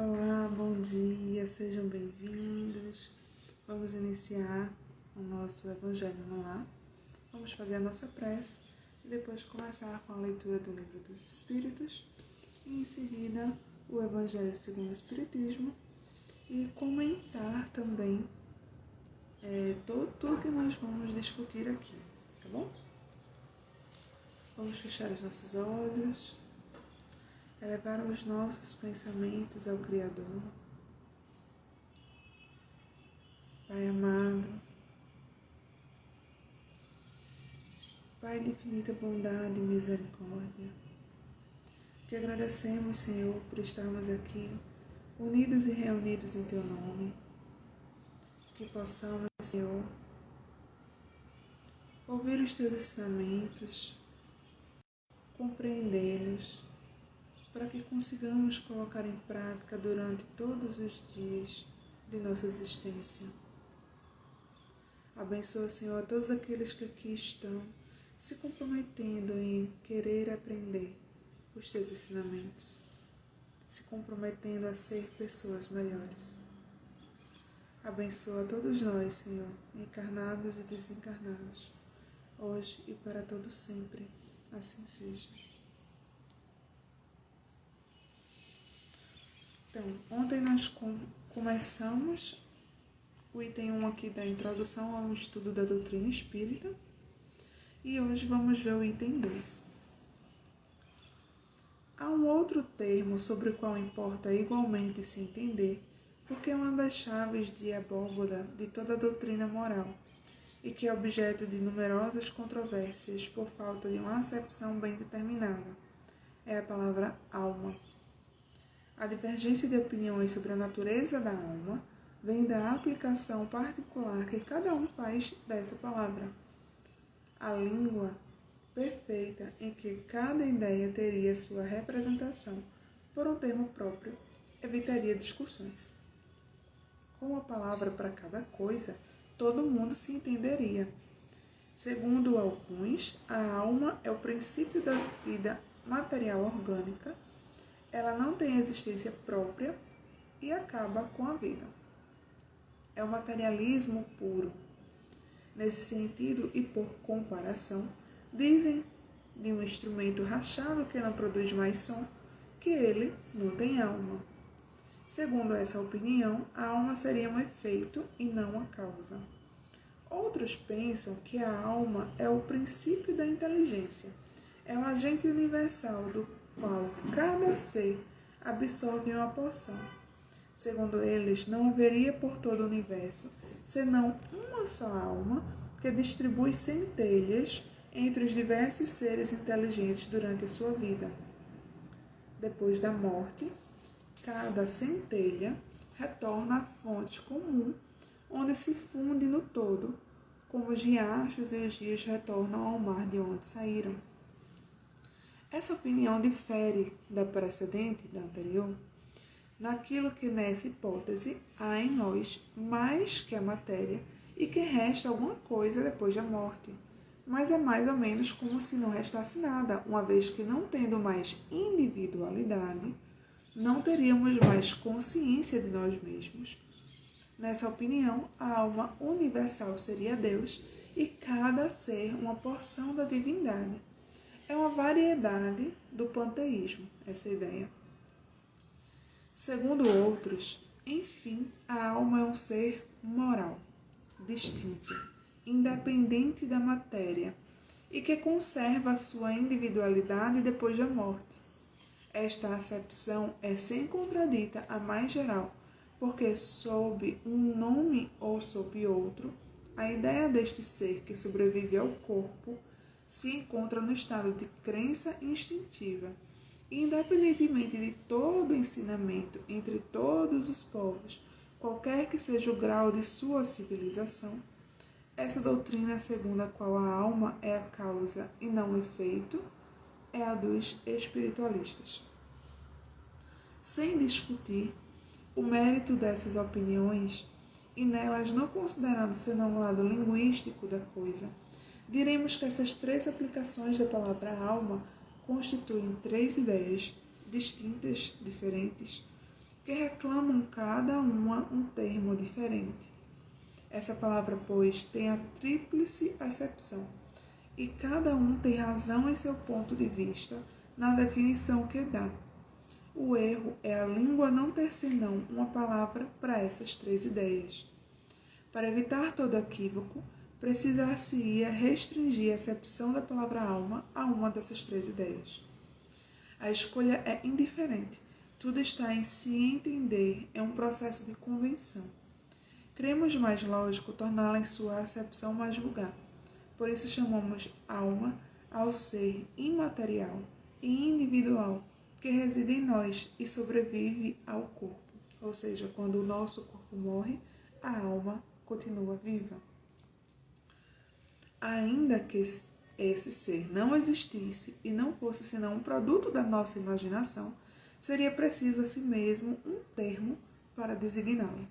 Olá, bom dia, sejam bem-vindos. Vamos iniciar o nosso Evangelho no Lar. Vamos fazer a nossa prece e depois começar com a leitura do Livro dos Espíritos e em seguida o Evangelho segundo o Espiritismo e comentar também tudo que nós vamos discutir aqui, tá bom? Vamos fechar os nossos olhos, elevar os nossos pensamentos ao Criador. Pai amado, Pai de infinita bondade e misericórdia, te agradecemos, Senhor, por estarmos aqui, unidos e reunidos em Teu nome, que possamos, Senhor, ouvir os Teus ensinamentos, compreendê-los, para que consigamos colocar em prática durante todos os dias de nossa existência. Abençoa, Senhor, a todos aqueles que aqui estão se comprometendo em querer aprender os Teus ensinamentos, se comprometendo a ser pessoas melhores. Abençoa a todos nós, Senhor, encarnados e desencarnados, hoje e para todo sempre. Assim seja. Então, ontem nós começamos o item 1 aqui da introdução ao estudo da doutrina espírita e hoje vamos ver o item 2. Há um outro termo sobre o qual importa igualmente se entender, porque é uma das chaves de abóbora de toda a doutrina moral e que é objeto de numerosas controvérsias por falta de uma acepção bem determinada. É a palavra alma. A divergência de opiniões sobre a natureza da alma vem da aplicação particular que cada um faz dessa palavra. A língua perfeita em que cada ideia teria sua representação por um termo próprio evitaria discussões. Com uma palavra para cada coisa, todo mundo se entenderia. Segundo alguns, a alma é o princípio da vida material orgânica. Ela não tem existência própria e acaba com a vida. É o materialismo puro. Nesse sentido, e por comparação, dizem de um instrumento rachado que não produz mais som, que ele não tem alma. Segundo essa opinião, a alma seria um efeito e não a causa. Outros pensam que a alma é o princípio da inteligência, é um agente universal do qual cada ser absorve uma porção. Segundo eles, não haveria por todo o universo senão uma só alma que distribui centelhas entre os diversos seres inteligentes durante a sua vida. Depois da morte, cada centelha retorna à fonte comum, onde se funde no todo, como os riachos e os rios retornam ao mar de onde saíram. Essa opinião difere da precedente, da anterior, naquilo que nessa hipótese há em nós mais que a matéria e que resta alguma coisa depois da morte. Mas é mais ou menos como se não restasse nada, uma vez que não tendo mais individualidade, não teríamos mais consciência de nós mesmos. Nessa opinião, a alma universal seria Deus e cada ser uma porção da divindade. É uma variedade do panteísmo, essa ideia. Segundo outros, enfim, a alma é um ser moral, distinto, independente da matéria e que conserva a sua individualidade depois da morte. Esta acepção é sem contradita a mais geral, porque sob um nome ou sob outro, a ideia deste ser que sobrevive ao corpo se encontra no estado de crença instintiva. Independentemente de todo o ensinamento entre todos os povos, qualquer que seja o grau de sua civilização, essa doutrina segundo a qual a alma é a causa e não o efeito, é a dos espiritualistas. Sem discutir o mérito dessas opiniões, e nelas não considerando senão o lado linguístico da coisa, diremos que essas três aplicações da palavra alma constituem três ideias distintas, diferentes, que reclamam cada uma um termo diferente. Essa palavra, pois, tem a tríplice acepção, e cada um tem razão em seu ponto de vista na definição que dá. O erro é a língua não ter senão uma palavra para essas três ideias. Para evitar todo equívoco, precisar-se-ia restringir a acepção da palavra alma a uma dessas três ideias. A escolha é indiferente. Tudo está em se entender, é um processo de convenção. Cremos mais lógico torná-la em sua acepção mais vulgar. Por isso chamamos alma ao ser imaterial e individual que reside em nós e sobrevive ao corpo. Ou seja, quando o nosso corpo morre, a alma continua viva. Ainda que esse ser não existisse e não fosse senão um produto da nossa imaginação, seria preciso a si mesmo um termo para designá-lo.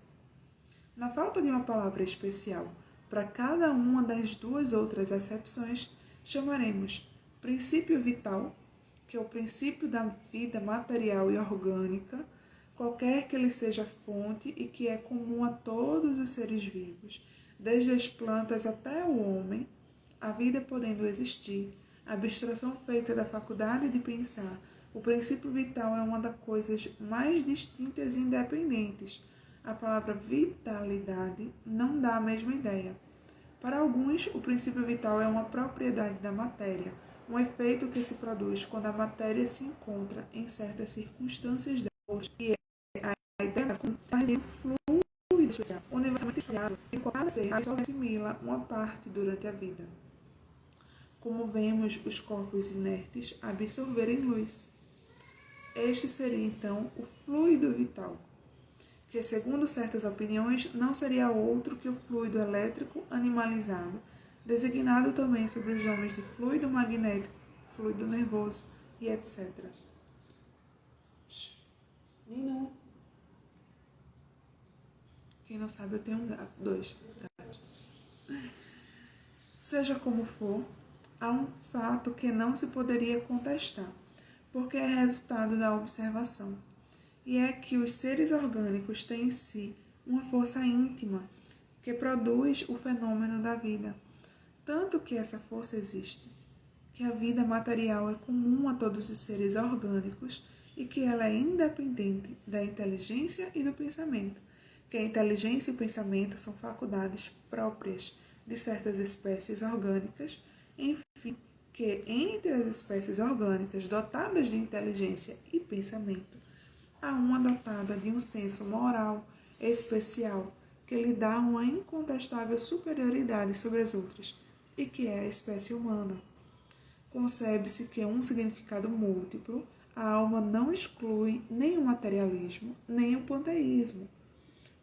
Na falta de uma palavra especial para cada uma das duas outras acepções, chamaremos princípio vital, que é o princípio da vida material e orgânica, qualquer que ele seja fonte e que é comum a todos os seres vivos, desde as plantas até o homem, a vida podendo existir, a abstração feita da faculdade de pensar. O princípio vital é uma das coisas mais distintas e independentes. A palavra vitalidade não dá a mesma ideia. Para alguns, o princípio vital é uma propriedade da matéria, um efeito que se produz quando a matéria se encontra em certas circunstâncias dela, e é a ideia do fluido especial, universalmente criado, em qual ser assimila uma parte durante a vida. Como vemos os corpos inertes absorverem luz. Este seria, então, o fluido vital, que, segundo certas opiniões, não seria outro que o fluido elétrico animalizado, designado também sobre os nomes de fluido magnético, fluido nervoso e etc. Nino. Quem não sabe, eu tenho dois gatos. Seja como for, há um fato que não se poderia contestar, porque é resultado da observação, e é que os seres orgânicos têm em si uma força íntima que produz o fenômeno da vida, tanto que essa força existe, que a vida material é comum a todos os seres orgânicos e que ela é independente da inteligência e do pensamento, que a inteligência e o pensamento são faculdades próprias de certas espécies orgânicas, enfim, que entre as espécies orgânicas dotadas de inteligência e pensamento, há uma dotada de um senso moral especial que lhe dá uma incontestável superioridade sobre as outras, e que é a espécie humana. Concebe-se que um significado múltiplo, a alma não exclui nem o materialismo, nem o panteísmo.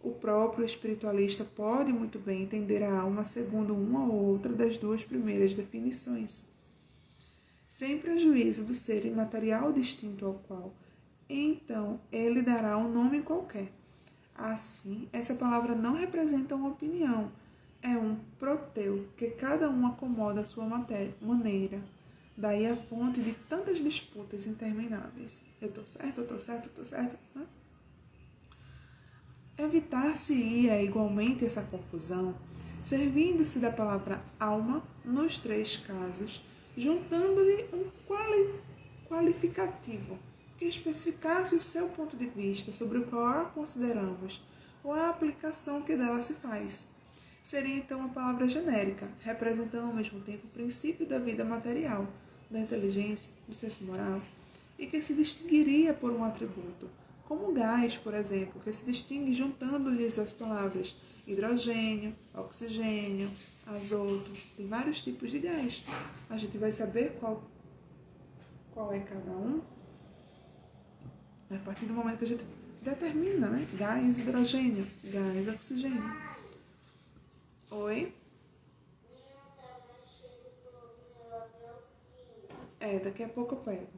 O próprio espiritualista pode muito bem entender a alma segundo uma ou outra das duas primeiras definições, sem prejuízo do ser imaterial distinto ao qual, então ele dará um nome qualquer. Assim, essa palavra não representa uma opinião, é um proteu que cada um acomoda à sua maneira. Daí a fonte de tantas disputas intermináveis. Eu estou certo, eu estou certo, eu estou certo. Né? Evitar-se-ia igualmente essa confusão, servindo-se da palavra alma nos três casos, juntando-lhe um qualificativo que especificasse o seu ponto de vista sobre o qual a consideramos ou a aplicação que dela se faz. Seria então uma palavra genérica, representando ao mesmo tempo o princípio da vida material, da inteligência, do senso moral, e que se distinguiria por um atributo, como o gás, por exemplo, que se distingue juntando-lhes as palavras hidrogênio, oxigênio, azoto. Tem vários tipos de gás. A gente vai saber qual é cada um a partir do momento que a gente determina, né? Gás, hidrogênio, gás, oxigênio. Oi? Daqui a pouco eu pego.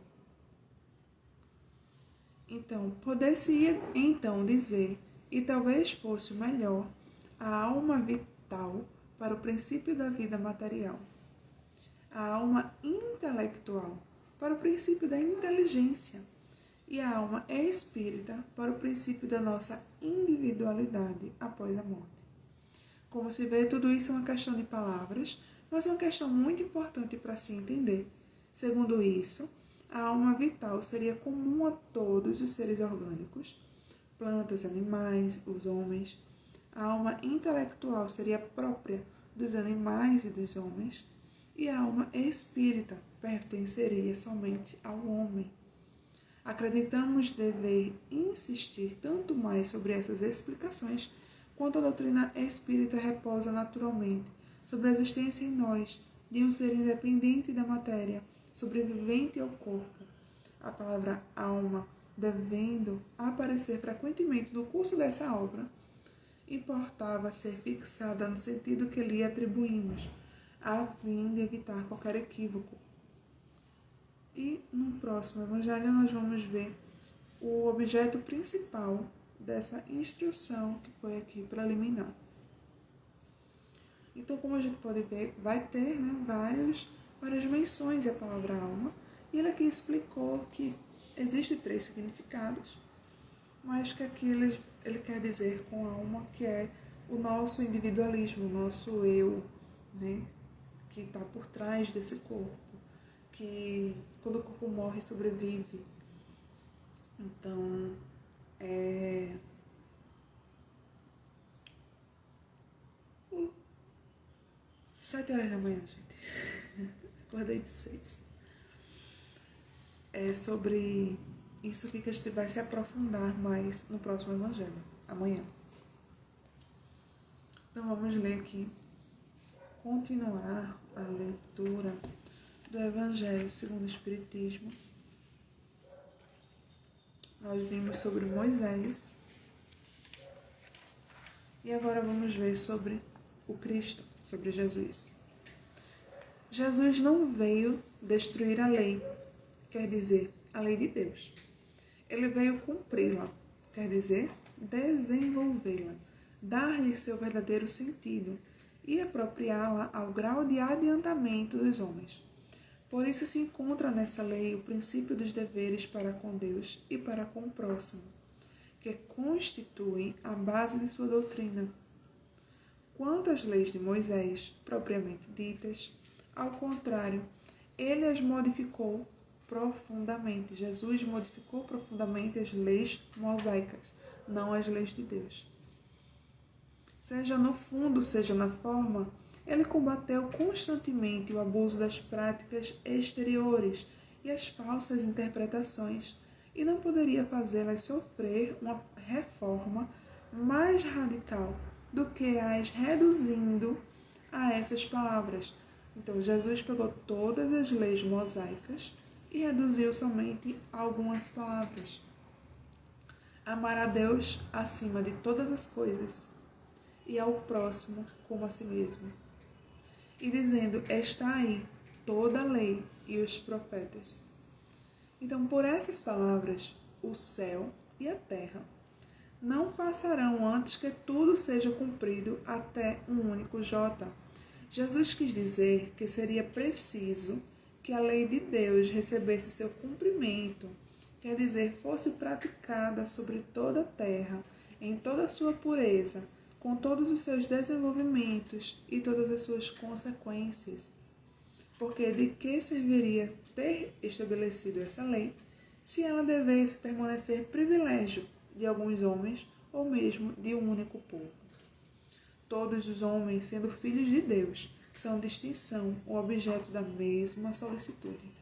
Então, poder-se então dizer, e talvez fosse o melhor, a alma vital para o princípio da vida material, a alma intelectual para o princípio da inteligência, e a alma é espírita para o princípio da nossa individualidade após a morte. Como se vê, tudo isso é uma questão de palavras, mas uma questão muito importante para se entender. Segundo isso, a alma vital seria comum a todos os seres orgânicos, plantas, animais, os homens. A alma intelectual seria própria dos animais e dos homens, e a alma espírita pertenceria somente ao homem. Acreditamos dever insistir tanto mais sobre essas explicações, quanto a doutrina espírita reposa naturalmente sobre a existência em nós de um ser independente da matéria, sobrevivente ao corpo. A palavra alma, devendo aparecer frequentemente no curso dessa obra, importava ser fixada no sentido que lhe atribuímos, a fim de evitar qualquer equívoco. E no próximo evangelho nós vamos ver o objeto principal dessa instrução que foi aqui preliminar. Então, como a gente pode ver, vai ter várias menções à palavra alma, e ele aqui explicou que existem 3 significados, mas que aqui ele quer dizer com alma que é o nosso individualismo, o nosso eu, que está por trás desse corpo, que quando o corpo morre, sobrevive. Então, 7 horas da manhã, gente. Acordei de 6. É sobre isso aqui que a gente vai se aprofundar mais no próximo evangelho, amanhã. Então vamos ler aqui, continuar a leitura do Evangelho segundo o Espiritismo. Nós vimos sobre Moisés e agora vamos ver sobre o Cristo, sobre Jesus. Jesus não veio destruir a lei, quer dizer, a lei de Deus. Ele veio cumpri-la, quer dizer, desenvolvê-la, dar-lhe seu verdadeiro sentido e apropriá-la ao grau de adiantamento dos homens. Por isso se encontra nessa lei o princípio dos deveres para com Deus e para com o próximo, que constituem a base de sua doutrina. Quanto às leis de Moisés, propriamente ditas, ao contrário, ele as modificou profundamente. Jesus modificou profundamente as leis mosaicas, não as leis de Deus. Seja no fundo, seja na forma, ele combateu constantemente o abuso das práticas exteriores e as falsas interpretações, e não poderia fazê-las sofrer uma reforma mais radical do que as reduzindo a essas palavras. Então, Jesus pegou todas as leis mosaicas e reduziu somente a algumas palavras. Amar a Deus acima de todas as coisas e ao próximo como a si mesmo. E dizendo, está aí toda a lei e os profetas. Então, por essas palavras, o céu e a terra não passarão antes que tudo seja cumprido até um único jota. Jesus quis dizer que seria preciso que a lei de Deus recebesse seu cumprimento, quer dizer, fosse praticada sobre toda a terra, em toda a sua pureza, com todos os seus desenvolvimentos e todas as suas consequências. Porque de que serviria ter estabelecido essa lei, se ela devesse permanecer privilégio de alguns homens ou mesmo de um único povo? Todos os homens, sendo filhos de Deus, são de extinção o objeto da mesma solicitude.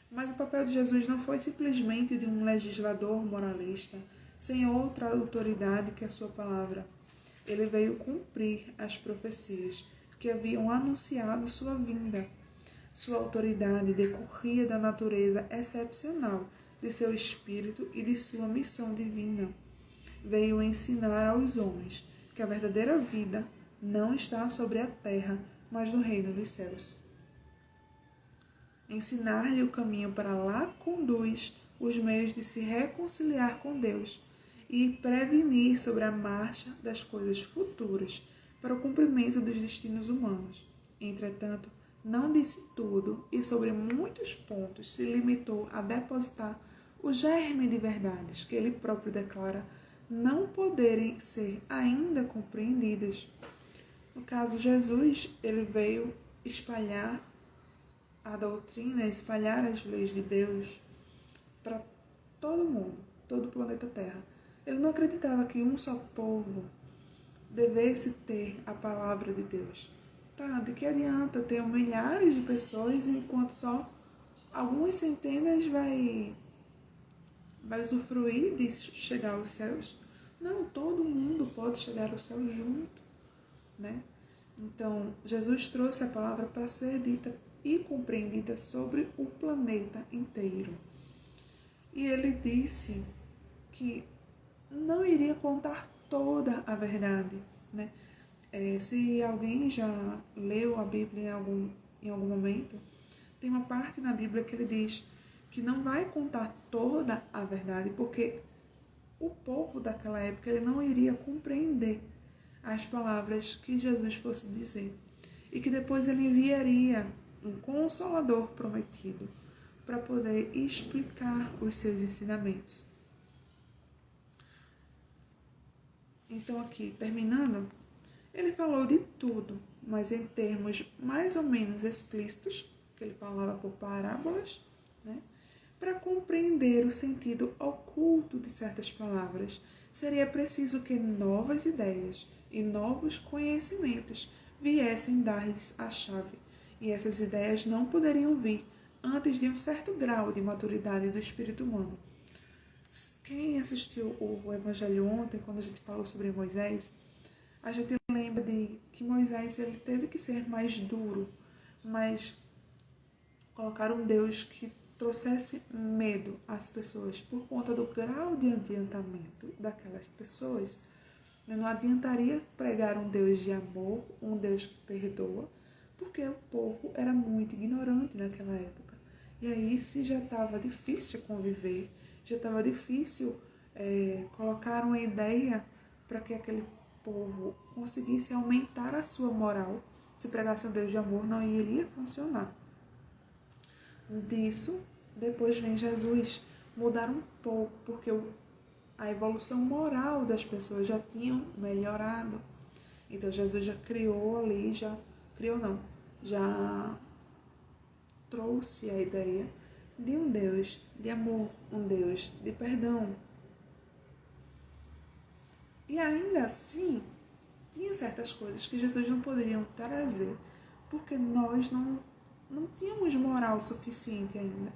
Mas o papel de Jesus não foi simplesmente de um legislador moralista, sem outra autoridade que a sua palavra. Ele veio cumprir as profecias que haviam anunciado sua vinda. Sua autoridade decorria da natureza excepcional de seu espírito e de sua missão divina. Veio ensinar aos homens que a verdadeira vida não está sobre a terra, mas no reino dos céus. Ensinar-lhe o caminho para lá conduz os meios de se reconciliar com Deus e prevenir sobre a marcha das coisas futuras para o cumprimento dos destinos humanos. Entretanto, não disse tudo e sobre muitos pontos se limitou a depositar o germe de verdades que ele próprio declara não poderem ser ainda compreendidas. No caso, Jesus, ele veio espalhar a doutrina, espalhar as leis de Deus para todo mundo, todo o planeta Terra. Ele não acreditava que um só povo devesse ter a palavra de Deus. Tá, de que adianta ter milhares de pessoas enquanto só algumas centenas vai usufruir de chegar aos céus? Não, todo mundo pode chegar ao céu junto, né? Então, Jesus trouxe a palavra para ser dita e compreendida sobre o planeta inteiro. E ele disse que não iria contar toda a verdade, né? Se alguém já leu a Bíblia em algum momento, tem uma parte na Bíblia que ele diz que não vai contar toda a verdade, porque o povo daquela época ele não iria compreender as palavras que Jesus fosse dizer. E que depois ele enviaria um Consolador prometido para poder explicar os seus ensinamentos. Então aqui, terminando, ele falou de tudo, mas em termos mais ou menos explícitos, que ele falava por parábolas, né? Para compreender o sentido oculto de certas palavras, seria preciso que novas ideias e novos conhecimentos viessem dar-lhes a chave, e essas ideias não poderiam vir antes de um certo grau de maturidade do espírito humano. Quem assistiu o Evangelho ontem, quando a gente falou sobre Moisés, a gente lembra de que Moisés ele teve que ser mais duro, mas colocar um Deus que trouxesse medo às pessoas por conta do grau de adiantamento daquelas pessoas. Não adiantaria pregar um Deus de amor, um Deus que perdoa, porque o povo era muito ignorante naquela época. E aí, se já estava difícil conviver, já estava difícil colocar uma ideia para que aquele povo conseguisse aumentar a sua moral, se pregasse um Deus de amor, não iria funcionar. Disso, depois vem Jesus mudar um pouco, porque a evolução moral das pessoas já tinham melhorado. Então Jesus já criou ali, já trouxe a ideia de um Deus de amor, um Deus de perdão. E ainda assim, tinha certas coisas que Jesus não poderia trazer, porque nós não tínhamos moral suficiente ainda.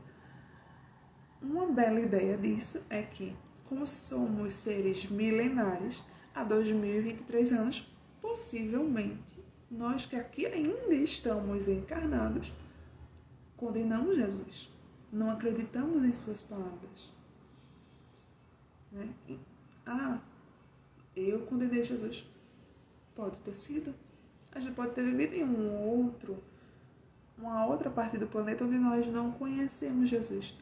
Uma bela ideia disso é que, como somos seres milenares, há 2023 anos, possivelmente, nós que aqui ainda estamos encarnados, condenamos Jesus. Não acreditamos em suas palavras. Né? Eu condenei Jesus. Pode ter sido. A gente pode ter vivido em uma outra parte do planeta onde nós não conhecemos Jesus.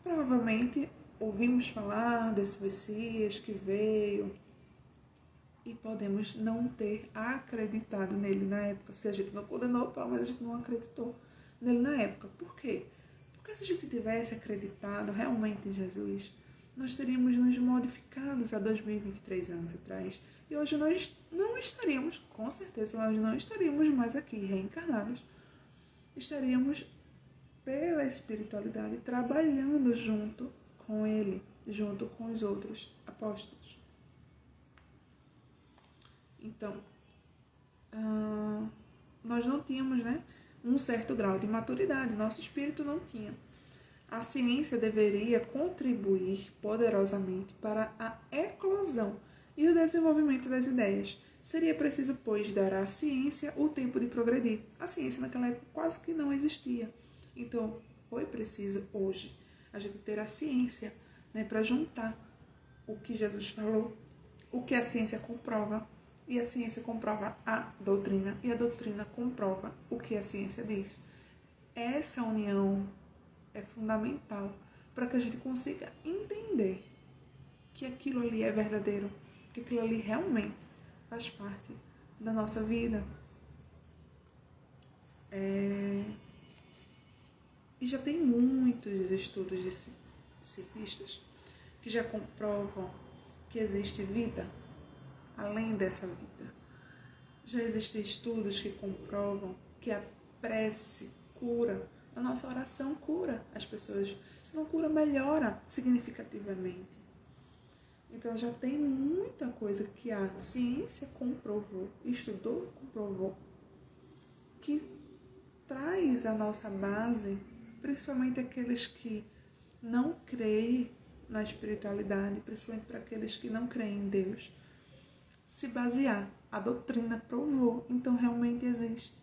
Provavelmente ouvimos falar desse Messias que veio e podemos não ter acreditado nele na época. Se a gente não condenou, mas a gente não acreditou nele na época. Por quê? Porque se a gente tivesse acreditado realmente em Jesus, nós teríamos nos modificado há 2023 anos atrás. E hoje nós não estaríamos, com certeza, nós não estaríamos mais aqui reencarnados. Estaríamos, pela espiritualidade, trabalhando junto com ele, junto com os outros apóstolos. Então, nós não tínhamos, um certo grau de maturidade, nosso espírito não tinha. A ciência deveria contribuir poderosamente para a eclosão e o desenvolvimento das ideias. Seria preciso, pois, dar à ciência o tempo de progredir. A ciência naquela época quase que não existia. Então, foi preciso hoje a gente ter a ciência, para juntar o que Jesus falou, o que a ciência comprova, e a ciência comprova a doutrina, e a doutrina comprova o que a ciência diz. Essa união é fundamental para que a gente consiga entender que aquilo ali é verdadeiro, que aquilo ali realmente faz parte da nossa vida. E já tem muitos estudos cientistas que já comprovam que existe vida além dessa vida. Já existem estudos que comprovam que a prece cura, a nossa oração cura as pessoas. Se não cura, melhora significativamente. Então já tem muita coisa que a ciência comprovou, estudou, comprovou, que traz a nossa base, principalmente aqueles que não creem na espiritualidade, principalmente para aqueles que não creem em Deus, se basear. A doutrina provou, então realmente existe.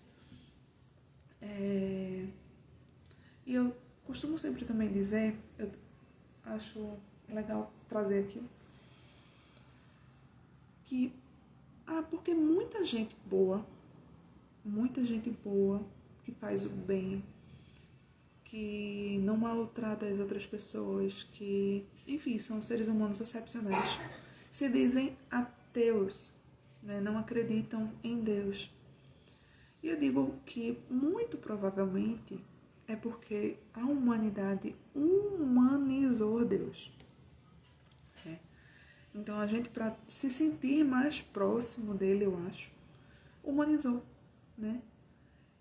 E eu costumo sempre também dizer, eu acho legal trazer aqui, que porque muita gente boa que faz o bem, que não maltrata as outras pessoas, que, enfim, são seres humanos excepcionais, se dizem ateus, né? Não acreditam em Deus. E eu digo que muito provavelmente é porque a humanidade humanizou Deus. Então a gente, para se sentir mais próximo dele, eu acho, humanizou, né?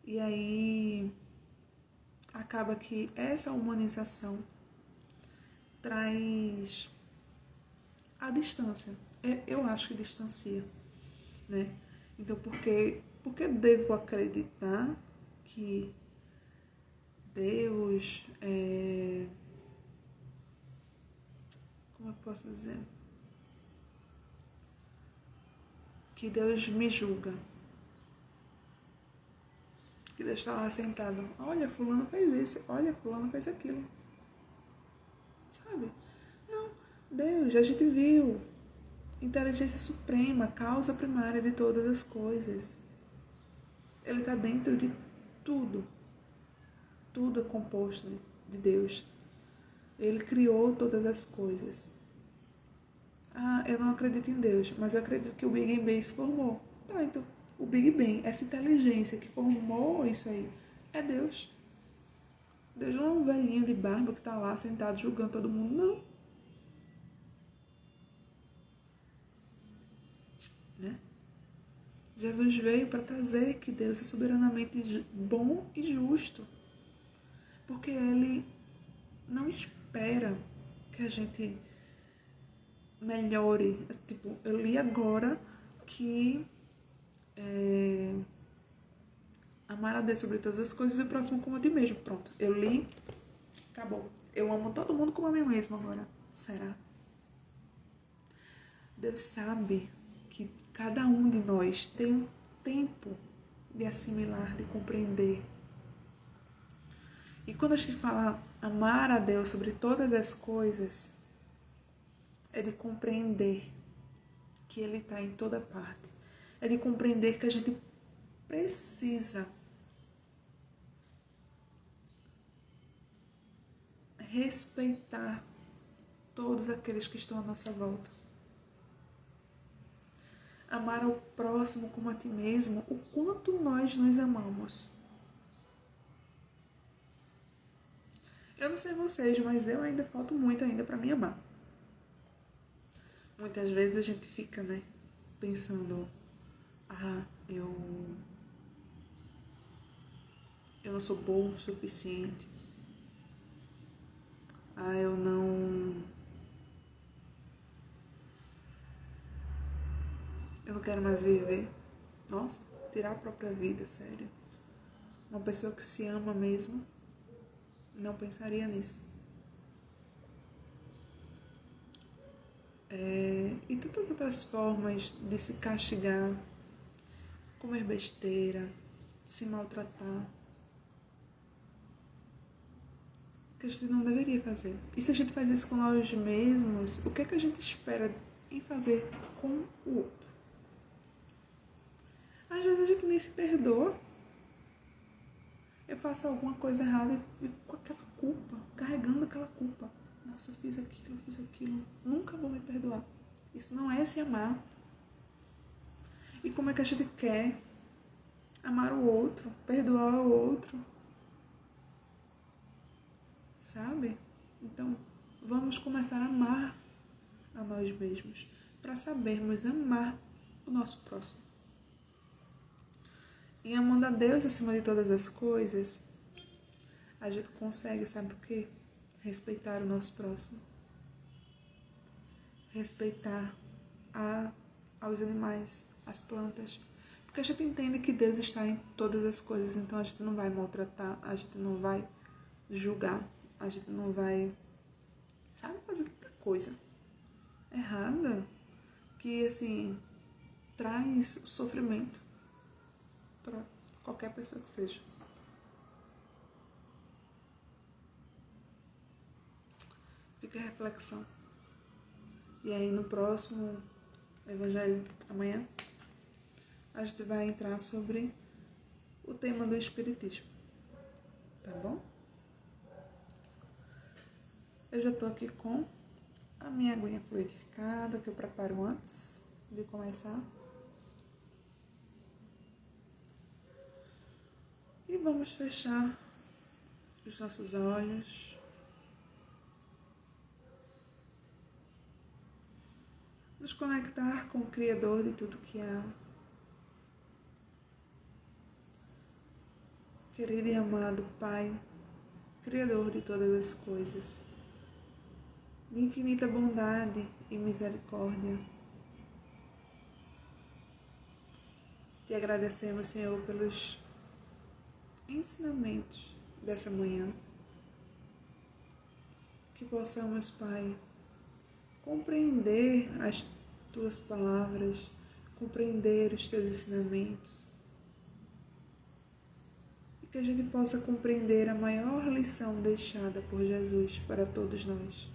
E aí acaba que essa humanização traz a distância. Eu acho que distancia, né? Então, porque devo acreditar que Deus como eu posso dizer? Que Deus me julga. Que Deus está lá sentado. Olha, fulano fez isso. Olha, fulano fez aquilo. Sabe? Não. Deus, a gente viu. Inteligência suprema, causa primária de todas as coisas. Ele está dentro de tudo. Tudo é composto de Deus. Ele criou todas as coisas. Eu não acredito em Deus, mas eu acredito que o Big Bang se formou. Tá, então o Big Bang, essa inteligência que formou isso aí, é Deus. Deus não é um velhinho de barba que está lá sentado julgando todo mundo, não. Né? Jesus veio para trazer que Deus é soberanamente bom e justo. Porque Ele não espera que a gente melhore. Tipo, eu li agora que amar a Deus sobre todas as coisas e o próximo como a ti mesmo. Pronto, eu li, acabou. Eu amo todo mundo como a mim mesmo agora. Será? Deus sabe que cada um de nós tem um tempo de assimilar, de compreender. E quando a gente fala amar a Deus sobre todas as coisas, é de compreender que Ele está em toda parte. É de compreender que a gente precisa respeitar todos aqueles que estão à nossa volta. Amar ao próximo como a ti mesmo, o quanto nós nos amamos. Eu não sei vocês, mas eu ainda falto muito ainda para me amar. Muitas vezes a gente fica, né, pensando, eu não sou bom o suficiente. Eu não quero mais viver. Nossa, tirar a própria vida, sério. Uma pessoa que se ama mesmo não pensaria nisso. E tantas outras formas de se castigar, comer besteira, se maltratar, que a gente não deveria fazer. E se a gente faz isso com nós mesmos, o que é que a gente espera em fazer com o outro? Às vezes a gente nem se perdoa. Eu faço alguma coisa errada e fico com aquela culpa, carregando aquela culpa. Nossa, eu fiz aquilo. Nunca vou me perdoar. Isso não é se amar. E como é que a gente quer amar o outro, perdoar o outro? Sabe? Então, vamos começar a amar a nós mesmos, para sabermos amar o nosso próximo. E amando a Deus acima de todas as coisas, a gente consegue, sabe o quê? Respeitar o nosso próximo. Respeitar aos animais, as plantas. Porque a gente entende que Deus está em todas as coisas, então a gente não vai maltratar, a gente não vai julgar, a gente não vai, sabe, fazer tanta coisa errada que, assim, traz sofrimento para qualquer pessoa que seja. Fica a reflexão. E aí no próximo Evangelho, amanhã, a gente vai entrar sobre o tema do Espiritismo. Tá bom? Eu já tô aqui com a minha aguinha fluidificada, que eu preparo antes de começar. E vamos fechar os nossos olhos. Nos conectar com o Criador de tudo que há. Querido e amado Pai, Criador de todas as coisas, de infinita bondade e misericórdia, te agradecemos, Senhor, pelos ensinamentos dessa manhã. Que possamos, Pai, compreender as Tuas palavras, compreender os Teus ensinamentos, e que a gente possa compreender a maior lição deixada por Jesus para todos nós.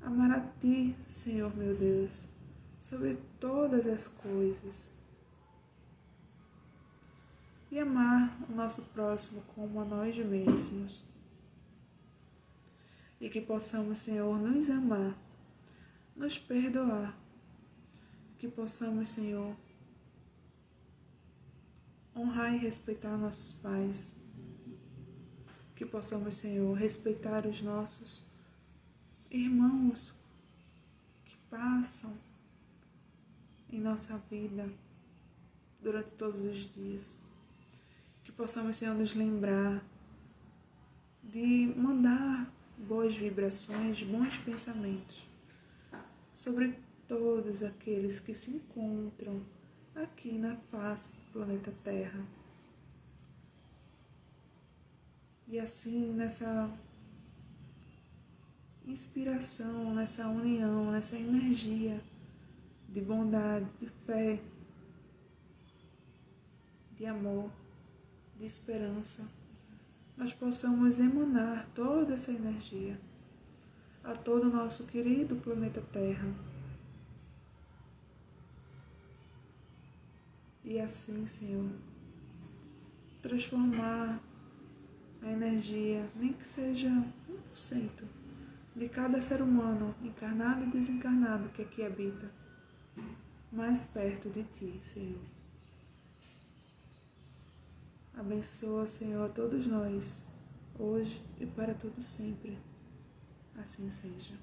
Amar a Ti, Senhor meu Deus, sobre todas as coisas, e amar o nosso próximo como a nós mesmos. E que possamos, Senhor, nos amar, nos perdoar. Que possamos, Senhor, honrar e respeitar nossos pais. Que possamos, Senhor, respeitar os nossos irmãos que passam em nossa vida durante todos os dias. Que possamos, Senhor, nos lembrar de mandar boas vibrações, bons pensamentos sobre todos aqueles que se encontram aqui na face do planeta Terra. E assim, nessa inspiração, nessa união, nessa energia de bondade, de fé, de amor, de esperança, nós possamos emanar toda essa energia a todo o nosso querido planeta Terra. E assim, Senhor, transformar a energia, nem que seja 1%, de cada ser humano, encarnado e desencarnado, que aqui habita, mais perto de Ti, Senhor. Abençoa, Senhor, a todos nós, hoje e para todo sempre. Assim seja.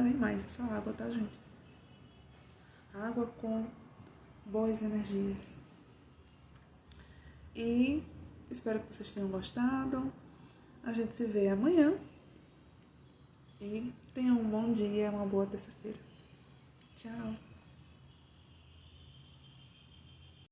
Nem mais, é só água, tá, gente? Água com boas energias. E espero que vocês tenham gostado. A gente se vê amanhã. E tenham um bom dia, uma boa terça-feira. Tchau.